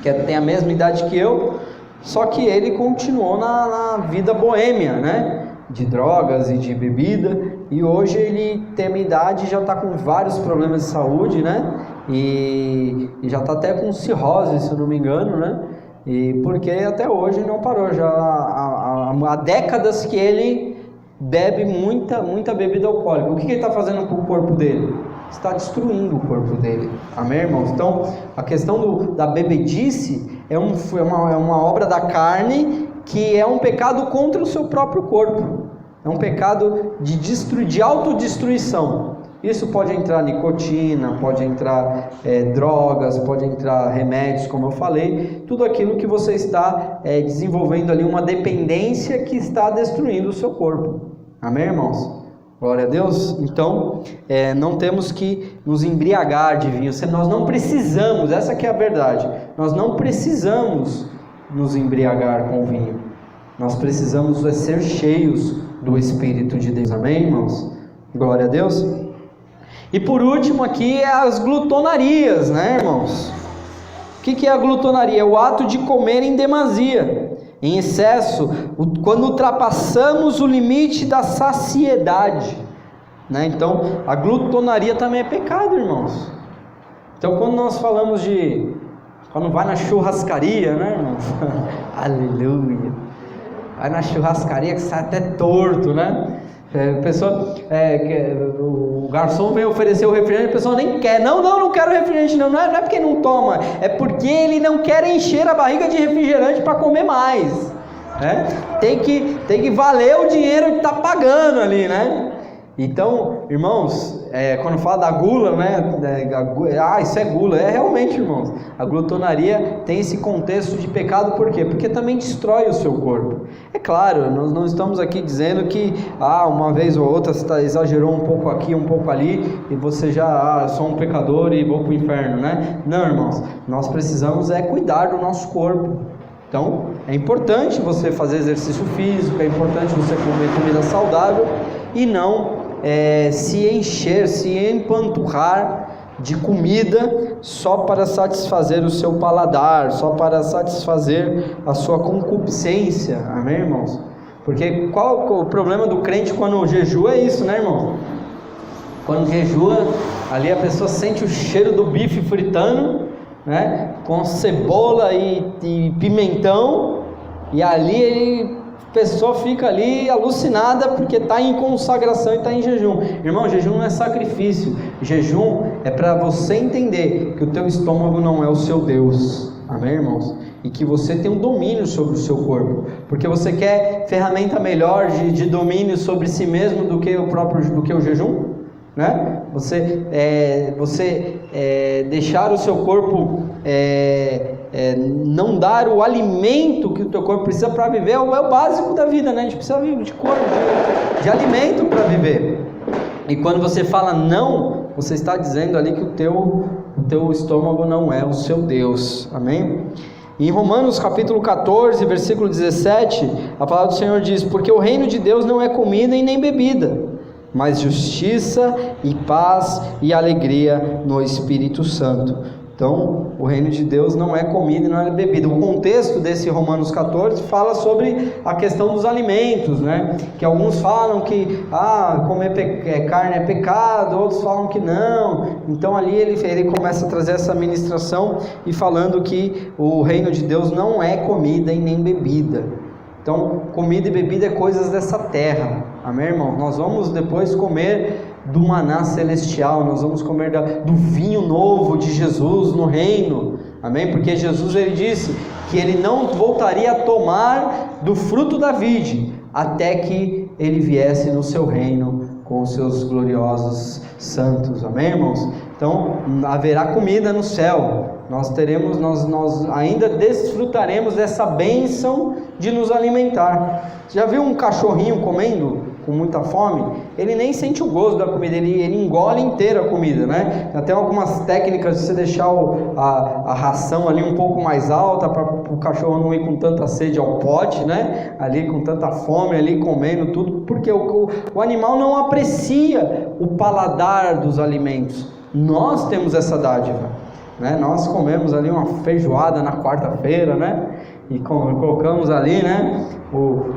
que tem a mesma idade que eu, só que ele continuou na vida boêmia, né? De drogas e de bebida, e hoje ele tem a minha idade e já está com vários problemas de saúde, né? E já está até com cirrose, se eu não me engano, né? E porque até hoje não parou, já há décadas que ele bebe muita bebida alcoólica. O que ele está fazendo com o corpo dele? Está destruindo o corpo dele. Amém, irmãos? Então, a questão da bebedice é uma obra da carne, que é um pecado contra o seu próprio corpo. É um pecado de autodestruição. Isso pode entrar nicotina, pode entrar drogas, pode entrar remédios, como eu falei. Tudo aquilo que você está desenvolvendo ali, uma dependência que está destruindo o seu corpo. Amém, irmãos? Glória a Deus. Então, não temos que nos embriagar de vinho. Nós não precisamos, essa que é a verdade. Nós não precisamos nos embriagar com vinho. Nós precisamos ser cheios do Espírito de Deus. Amém, irmãos? Glória a Deus. E por último aqui é as glutonarias, né, irmãos? O que é a glutonaria? É o ato de comer em demasia, em excesso, quando ultrapassamos o limite da saciedade, né? Então, a glutonaria também é pecado, irmãos. Então, quando nós falamos quando vai na churrascaria, né, irmãos? Aleluia! Vai na churrascaria que sai até torto, né? O garçom vem oferecer o refrigerante, a pessoa nem quer. Não quero refrigerante, não é porque não toma, é porque ele não quer encher a barriga de refrigerante para comer mais, né? Tem que valer o dinheiro que está pagando ali, né? Então, irmãos, quando fala da gula, né? Isso é gula. Realmente, irmãos, a glutonaria tem esse contexto de pecado, por quê? Porque também destrói o seu corpo. É claro, nós não estamos aqui dizendo que uma vez ou outra você exagerou um pouco aqui, um pouco ali, e você já, sou um pecador e vou para o inferno, né? Não, irmãos, nós precisamos cuidar do nosso corpo. Então, é importante você fazer exercício físico, é importante você comer comida saudável e não se encher, se empanturrar de comida só para satisfazer o seu paladar, só para satisfazer a sua concupiscência. Amém, irmãos? Porque qual o problema do crente quando jejua? É isso, né, irmão? Quando jejua, ali a pessoa sente o cheiro do bife fritando, né, com cebola e pimentão, e ali a pessoa fica ali alucinada porque está em consagração e está em jejum. Irmão, jejum não é sacrifício. Jejum é para você entender que o teu estômago não é o seu Deus. Amém, irmãos? E que você tem um domínio sobre o seu corpo. Porque você quer ferramenta melhor de domínio sobre si mesmo do que o jejum? Né? Você deixar o seu corpo não dar o alimento que o teu corpo precisa para viver é o básico da vida, né? A gente precisa de alimento para viver. E quando você fala não, você está dizendo ali que o teu estômago não é o seu Deus. Amém? Em Romanos capítulo 14, versículo 17, a palavra do Senhor diz: porque o reino de Deus não é comida e nem bebida, mas justiça e paz e alegria no Espírito Santo. Então, o reino de Deus não é comida e não é bebida. O contexto desse Romanos 14 fala sobre a questão dos alimentos, né? Que alguns falam que comer carne é pecado, outros falam que não. Então ali ele começa a trazer essa ministração e falando que o reino de Deus não é comida e nem bebida. Então, comida e bebida é coisas dessa terra. Amém, irmão? Nós vamos depois comer do maná celestial, nós vamos comer do vinho novo de Jesus no reino. Amém? Porque Jesus, ele disse que ele não voltaria a tomar do fruto da vide até que ele viesse no seu reino com os seus gloriosos santos. Amém, irmãos? Então haverá comida no céu. Nós ainda desfrutaremos dessa bênção de nos alimentar. Você já viu um cachorrinho comendo com muita fome? Ele nem sente o gosto da comida, ele engole inteira a comida, né? Tem até algumas técnicas de você deixar a ração ali um pouco mais alta, para o cachorro não ir com tanta sede ao pote, né? Ali com tanta fome, ali comendo tudo, porque o animal não aprecia o paladar dos alimentos. Nós temos essa dádiva, né? Nós comemos ali uma feijoada na quarta-feira, né? E colocamos ali, né?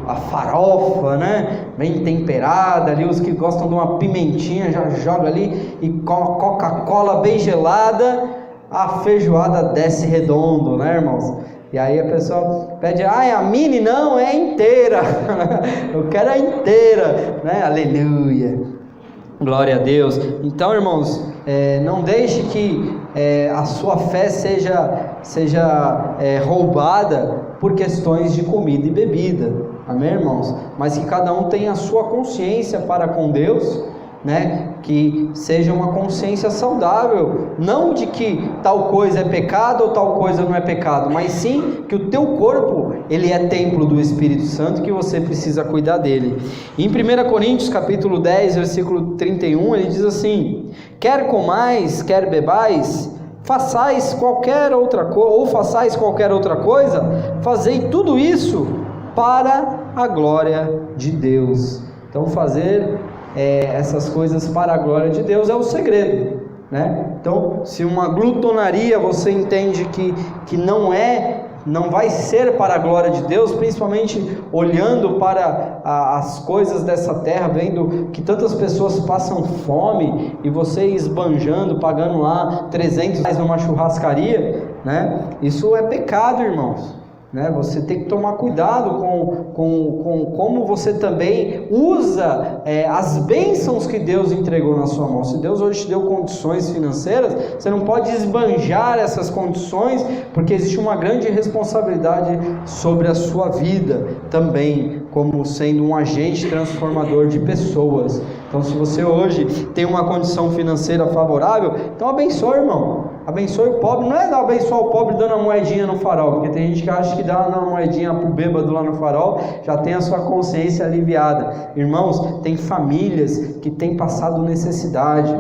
A farofa, né? Bem temperada ali, os que gostam de uma pimentinha já joga ali, e com a Coca-Cola bem gelada, a feijoada desce redondo, né, irmãos? E aí a pessoa pede: a mini não, é inteira, eu quero a inteira, né? Aleluia, glória a Deus. Então, irmãos, não deixe que a sua fé seja roubada por questões de comida e bebida. Amém, irmãos? Mas que cada um tenha a sua consciência para com Deus, né? Que seja uma consciência saudável, não de que tal coisa é pecado ou tal coisa não é pecado, mas sim que o teu corpo, ele é templo do Espírito Santo, que você precisa cuidar dele. Em 1 Coríntios capítulo 10, versículo 31, ele diz assim: quer comais, quer bebais, façais qualquer outra coisa, fazei tudo isso para a glória de Deus. Então fazer essas coisas para a glória de Deus é o segredo, né? Então, se uma glutonaria você entende que não vai ser para a glória de Deus, principalmente olhando para as coisas dessa terra, vendo que tantas pessoas passam fome, e você esbanjando, pagando lá R$300 numa churrascaria, né? Isso é pecado, irmãos, né? Você tem que tomar cuidado com como você também usa as bênçãos que Deus entregou na sua mão. Se Deus hoje te deu condições financeiras, você não pode esbanjar essas condições, porque existe uma grande responsabilidade sobre a sua vida também, como sendo um agente transformador de pessoas. Então, se você hoje tem uma condição financeira favorável, então abençoe, irmão. Abençoe o pobre. Não é abençoar o pobre dando a moedinha no farol, porque tem gente que acha que dá uma moedinha pro bêbado lá no farol, já tem a sua consciência aliviada. Irmãos, tem famílias que têm passado necessidade.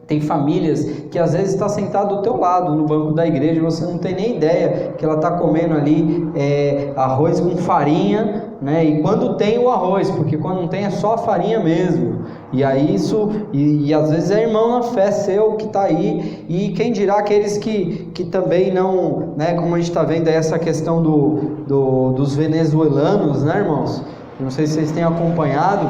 Tem famílias que às vezes está sentado do teu lado no banco da igreja e você não tem nem ideia que ela está comendo ali arroz com farinha, né? E quando tem o arroz, porque quando não tem é só a farinha mesmo. E aí e às vezes é irmão na fé seu que está aí, e quem dirá aqueles que também não, né? Como a gente está vendo aí essa questão dos venezuelanos, né, irmãos? Não sei se vocês têm acompanhado,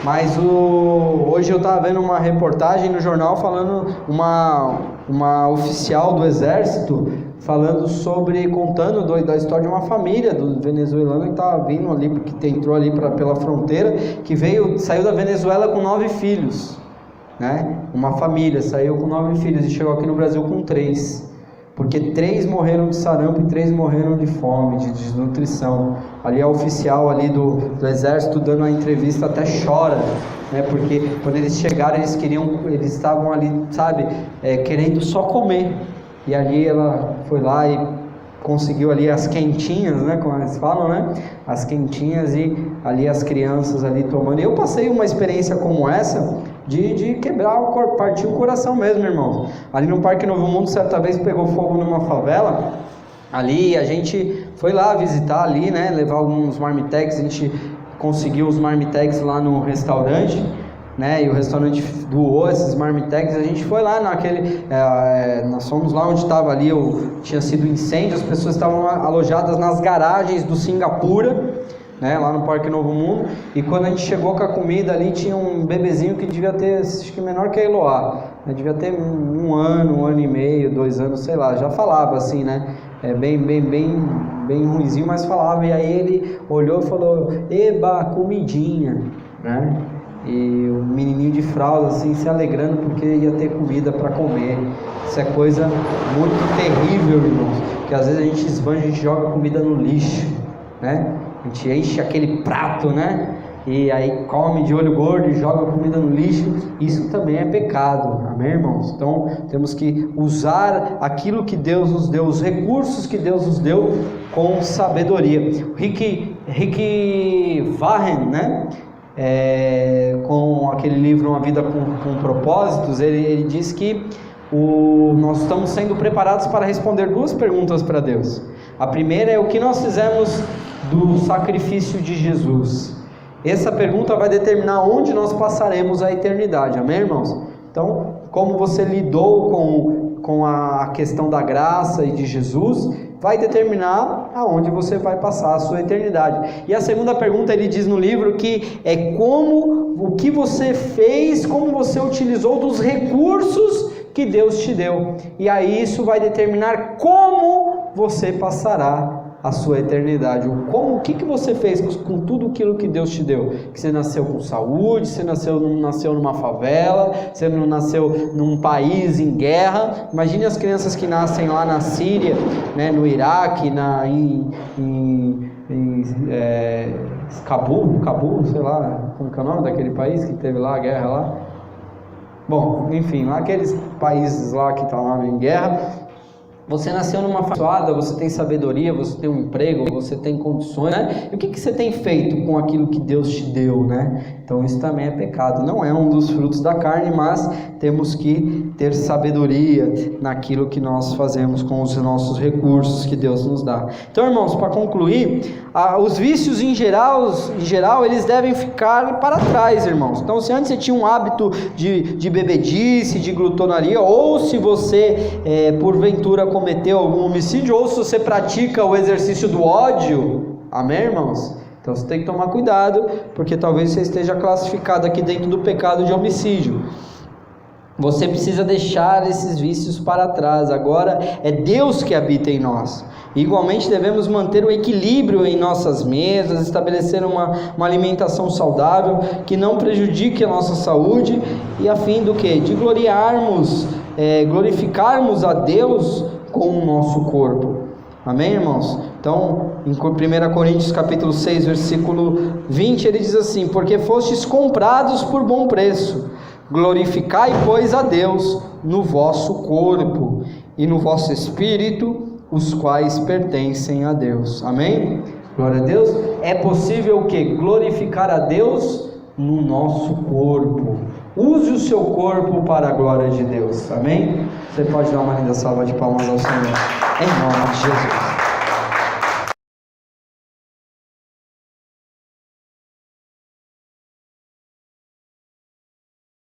mas hoje eu estava vendo uma reportagem no jornal falando, uma oficial do exército contando da história de uma família do venezuelano que estava vindo ali, que entrou ali pela fronteira, que saiu da Venezuela com 9 filhos, né? Uma família saiu com 9 filhos e chegou aqui no Brasil com 3. Porque 3 morreram de sarampo e 3 morreram de fome, de desnutrição. Ali a oficial ali do exército dando a entrevista até chora, né? Porque quando eles chegaram eles estavam ali, sabe, querendo só comer. E ali ela foi lá e conseguiu ali as quentinhas, né, como eles falam, né, as quentinhas, e ali as crianças ali tomando. Eu passei uma experiência como essa de quebrar o corpo, partir o coração mesmo, irmãos. Ali no Parque Novo Mundo, certa vez pegou fogo numa favela. Ali a gente foi lá visitar ali, né, levar alguns marmitex. A gente conseguiu os marmitex lá no restaurante, né, e o restaurante doou esses marmitex. A gente foi lá naquele, nós fomos lá onde estava ali, tinha sido incêndio, as pessoas estavam alojadas nas garagens do Singapura, né, lá no Parque Novo Mundo. E quando a gente chegou com a comida ali, tinha um bebezinho que devia ter, acho que menor que a Eloá, né, devia ter um ano e meio, 2 anos, sei lá, já falava assim, né, bem ruinzinho, mas falava. E aí ele olhou e falou: eba, comidinha, né? E o menininho de fralda assim se alegrando porque ia ter comida para comer. Isso é coisa muito terrível, irmãos, que às vezes a gente esbanja, a gente joga comida no lixo, né? A gente enche aquele prato, né? E aí come de olho gordo e joga comida no lixo. Isso também é pecado, amém, irmãos? Então temos que usar aquilo que Deus nos deu, os recursos que Deus nos deu, com sabedoria. Rick Warren, né, com aquele livro Uma Vida com Propósitos, ele diz que nós estamos sendo preparados para responder 2 perguntas para Deus. A primeira é: o que nós fizemos do sacrifício de Jesus? Essa pergunta vai determinar onde nós passaremos a eternidade, amém, irmãos? Então, como você lidou com a questão da graça e de Jesus, vai determinar aonde você vai passar a sua eternidade. E a segunda pergunta, ele diz no livro, que é o que você fez, como você utilizou dos recursos que Deus te deu. E aí isso vai determinar como você passará a sua eternidade. O que você fez com tudo aquilo que Deus te deu? Que você nasceu com saúde, você não nasceu numa favela, você não nasceu num país em guerra. Imagine as crianças que nascem lá na Síria, né, no Iraque, em Cabul, sei lá, como que é o nome daquele país que teve lá a guerra lá? Bom, enfim, lá aqueles países lá que estão lá em guerra. Você nasceu numa família, você tem sabedoria, você tem um emprego, você tem condições, né? E o que você tem feito com aquilo que Deus te deu, né? Então isso também é pecado. Não é um dos frutos da carne, mas temos que ter sabedoria naquilo que nós fazemos com os nossos recursos que Deus nos dá. Então, irmãos, para concluir, os vícios em geral, eles devem ficar para trás, irmãos. Então, se antes você tinha um hábito de bebedice, de glutonaria, ou se você, porventura, cometeu algum homicídio, ou se você pratica o exercício do ódio, amém, irmãos? Então você tem que tomar cuidado, porque talvez você esteja classificado aqui dentro do pecado de homicídio. Você precisa deixar esses vícios para trás. Agora é Deus que habita em nós. Igualmente devemos manter o equilíbrio em nossas mesas, estabelecer uma alimentação saudável que não prejudique a nossa saúde, e a fim do quê? De glorificarmos a Deus com o nosso corpo. Amém, irmãos? Então, em 1 Coríntios capítulo 6, versículo 20, ele diz assim: porque fostes comprados por bom preço, glorificai, pois, a Deus no vosso corpo e no vosso espírito, os quais pertencem a Deus. Amém? Glória a Deus. É possível o quê? Glorificar a Deus no nosso corpo. Use o seu corpo para a glória de Deus. Amém? Você pode dar uma linda salva de palmas ao Senhor, em nome de Jesus.